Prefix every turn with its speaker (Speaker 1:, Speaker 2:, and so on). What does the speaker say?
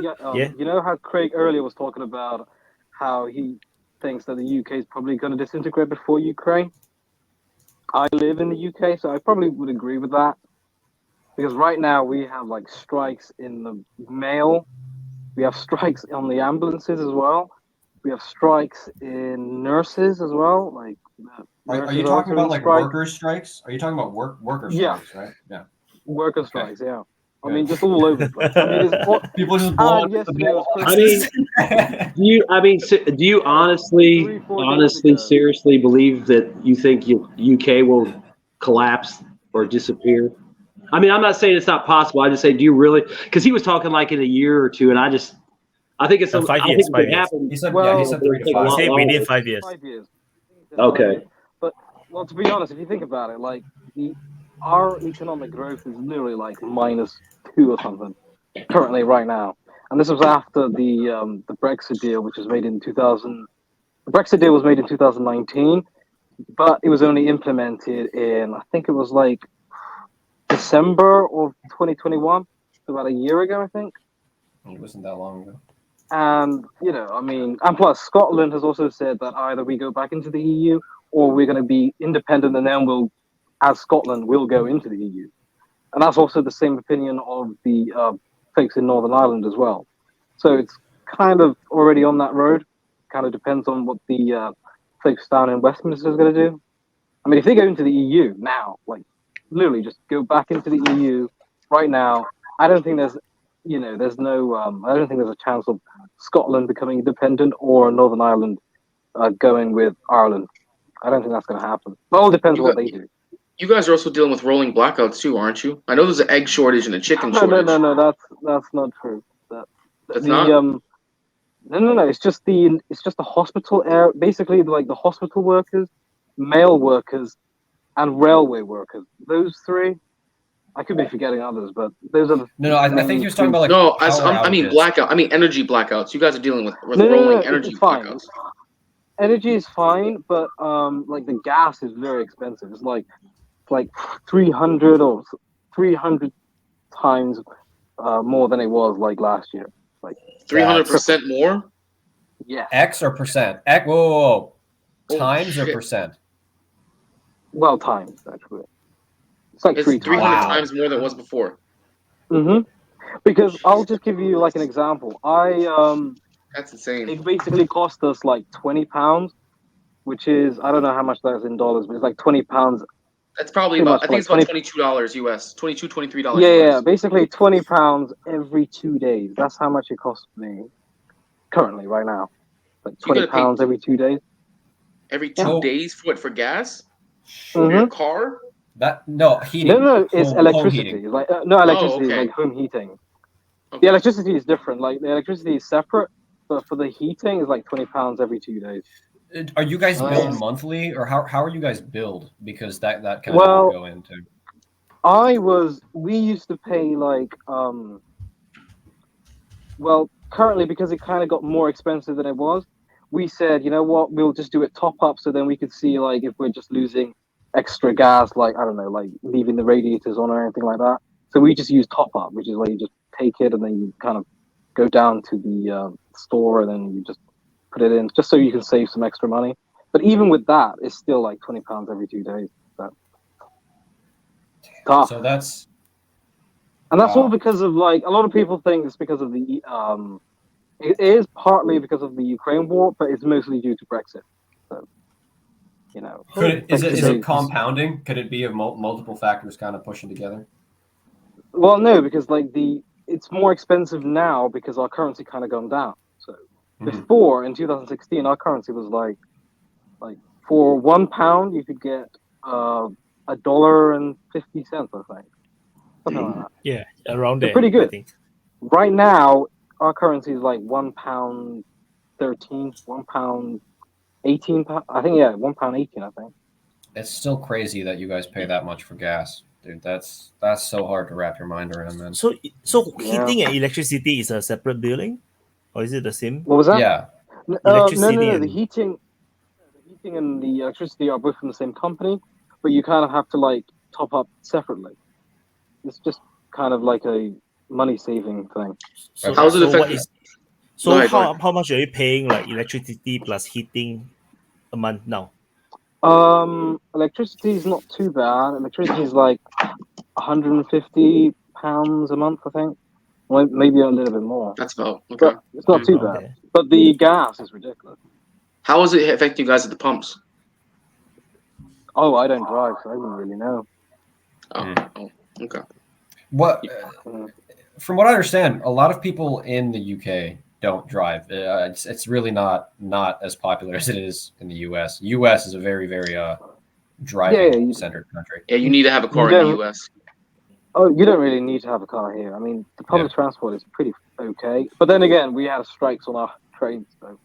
Speaker 1: Yeah,
Speaker 2: Yeah.
Speaker 1: you know how Craig earlier was talking about how he thinks that the UK is probably going to disintegrate before Ukraine. I live in the UK, so I probably would agree with that. Because right now we have like strikes in the mail, we have strikes on the ambulances as well. We have strikes in nurses as well. Like,
Speaker 3: Are you
Speaker 1: nurses
Speaker 3: talking
Speaker 1: also in
Speaker 3: about like
Speaker 1: strike.
Speaker 3: workers' strikes? Are you talking about worker
Speaker 1: Yeah,
Speaker 3: strikes, right? Yeah.
Speaker 1: worker
Speaker 3: Okay.
Speaker 1: strikes. Yeah, I
Speaker 3: Good.
Speaker 1: mean just all over the place. I mean, it's all,
Speaker 3: People just blow
Speaker 1: and
Speaker 3: up the
Speaker 1: yesterday was
Speaker 4: I mean,
Speaker 1: Christmas.
Speaker 4: do you honestly,
Speaker 1: 3-4 days ago.
Speaker 4: seriously believe that you think UK will collapse or disappear? I mean, I'm not saying it's not possible. I just say, do you really? Because he was talking like in a year or two, and I think it's,
Speaker 2: 5
Speaker 4: I
Speaker 2: years.
Speaker 4: think it
Speaker 2: 5
Speaker 4: could
Speaker 2: years.
Speaker 4: happen.
Speaker 3: He said,
Speaker 1: Well,
Speaker 3: he said 3 to
Speaker 4: Take a
Speaker 3: 5.
Speaker 4: lot
Speaker 2: Say
Speaker 4: longer.
Speaker 2: within 5 years.
Speaker 1: 5 years.
Speaker 4: Okay.
Speaker 1: But well, to be honest, if you think about it, like our economic growth is literally like -2 or something currently right now, and this was after the Brexit deal, which was made in 2000. The Brexit deal was made in 2019, but it was only implemented in, I think it was like December of 2021, about a year ago, I think.
Speaker 3: It wasn't that long ago.
Speaker 1: And, I mean, and plus, Scotland has also said that either we go back into the EU or we're going to be independent and then as Scotland, will go into the EU. And that's also the same opinion of the folks in Northern Ireland as well. So it's kind of already on that road. Kind of depends on what the folks down in Westminster is going to do. I mean, if they go into the EU now, like literally just go back into the EU right now, I don't think there's I don't think there's a chance of Scotland becoming independent or Northern Ireland going with Ireland. I don't think that's going to happen. It all depends on what they do.
Speaker 5: You guys are also dealing with rolling blackouts too, aren't you? I know there's an egg shortage and a chicken shortage.
Speaker 1: No, that's not true.
Speaker 5: That's not?
Speaker 1: No. It's just the hospital air. Basically, like the hospital workers, mail workers, and railway workers. Those three. I could be forgetting others, but those are the.
Speaker 3: No, I think he was talking about like
Speaker 5: No,
Speaker 3: power
Speaker 5: I mean
Speaker 3: outages.
Speaker 5: blackout. I mean energy blackouts. You guys are dealing with
Speaker 1: No,
Speaker 5: rolling energy
Speaker 1: it's fine.
Speaker 5: blackouts.
Speaker 1: Energy is fine, but like the gas is very expensive. It's like 300 or 300 times more than it was like last year. Like
Speaker 5: 300% more.
Speaker 1: Yeah.
Speaker 3: X or percent? Whoa.
Speaker 5: Oh,
Speaker 3: Times or
Speaker 5: shit.
Speaker 3: percent?
Speaker 1: Well, times actually. It's like
Speaker 5: It's
Speaker 1: 3
Speaker 5: 300
Speaker 1: times.
Speaker 3: Wow.
Speaker 5: times more than it was before.
Speaker 1: Because I'll just give you like an example.
Speaker 5: That's insane.
Speaker 1: It basically cost us like £20, which is, I don't know how much that is in dollars, but it's like £20.
Speaker 5: That's probably
Speaker 1: pretty
Speaker 5: about.
Speaker 1: much
Speaker 5: I think it's
Speaker 1: like
Speaker 5: about $22 US. $22, $23
Speaker 1: Yeah,
Speaker 5: US.
Speaker 1: basically £20 every 2 days. That's how much it costs me currently right now. Like
Speaker 5: So you gotta
Speaker 1: £20 every 2 days.
Speaker 5: Every 2 days for gas?
Speaker 1: Mhm.
Speaker 5: For your car?
Speaker 3: Heating.
Speaker 1: No, it's
Speaker 3: Home
Speaker 1: electricity.
Speaker 3: heating.
Speaker 1: It's like no electricity,
Speaker 5: okay.
Speaker 1: like home heating.
Speaker 5: Okay.
Speaker 1: The electricity is different. Like the electricity is separate, but for the heating, it's like £20 every 2 days.
Speaker 3: Are you guys
Speaker 1: Oh.
Speaker 3: billed monthly, or how are you guys billed? Because that kind of
Speaker 1: Well,
Speaker 3: would go into.
Speaker 1: We used to pay like well, currently because it kind of got more expensive than it was, we said, you know what, we'll just do it top up so then we could see like if we're just losing extra gas, like I don't know, like leaving the radiators on or anything like that. So we just use top up, which is where you just take it and then you kind of go down to the store and then you just put it in, just so you can save some extra money. But even with that, it's still like £20 every 2 days. So tough.
Speaker 3: So that's.
Speaker 1: And that's
Speaker 3: Wow.
Speaker 1: all because of like a lot of people think it's because of the it is partly because of the Ukraine war, but it's mostly due to Brexit. So,
Speaker 3: Is it compounding? Could it be of multiple factors kind of pushing together?
Speaker 1: Well, no, because like it's more expensive now because our currency kind of gone down. So before in 2016, our currency was like for £1 you could get $1.50, I think. Something like that.
Speaker 2: Yeah, around
Speaker 1: So
Speaker 2: there.
Speaker 1: pretty good.
Speaker 2: I think.
Speaker 1: Right now, our currency is like £1.13, £1.18. I think £1.18. I think.
Speaker 3: It's still crazy that you guys pay that much for gas, dude. That's so hard to wrap your mind around, man.
Speaker 2: So heating and electricity is a separate billing, or is it the same?
Speaker 1: What was that?
Speaker 3: Yeah.
Speaker 2: Electricity
Speaker 1: No.
Speaker 2: and
Speaker 1: The heating and the electricity are both from the same company, but you kind of have to like top up separately. It's just kind of like a money saving thing.
Speaker 2: So,
Speaker 5: How does it
Speaker 2: so
Speaker 5: affect
Speaker 2: what
Speaker 5: you?
Speaker 2: is
Speaker 5: Go ahead, go ahead.
Speaker 2: how much are you paying like electricity plus heating a month now?
Speaker 1: Electricity is not too bad. Electricity is like £150 a month, I think. Well, maybe a little bit more.
Speaker 5: That's about okay.
Speaker 1: But it's not too bad.
Speaker 2: Okay.
Speaker 1: But the gas is ridiculous.
Speaker 5: How does it affect you guys at the pumps?
Speaker 1: Oh, I don't drive, so I don't really know.
Speaker 5: Oh, okay.
Speaker 3: What?
Speaker 1: Mm.
Speaker 3: From what I understand, a lot of people in the UK don't drive. It's really not as popular as it is in the US. US is a very driving centered country.
Speaker 5: Yeah, you need to have a car
Speaker 1: You
Speaker 5: in the
Speaker 1: don't-
Speaker 5: US.
Speaker 1: Oh, you don't really need to have a car here. I mean, the public transport is pretty okay. But then again, we had strikes on our trains, so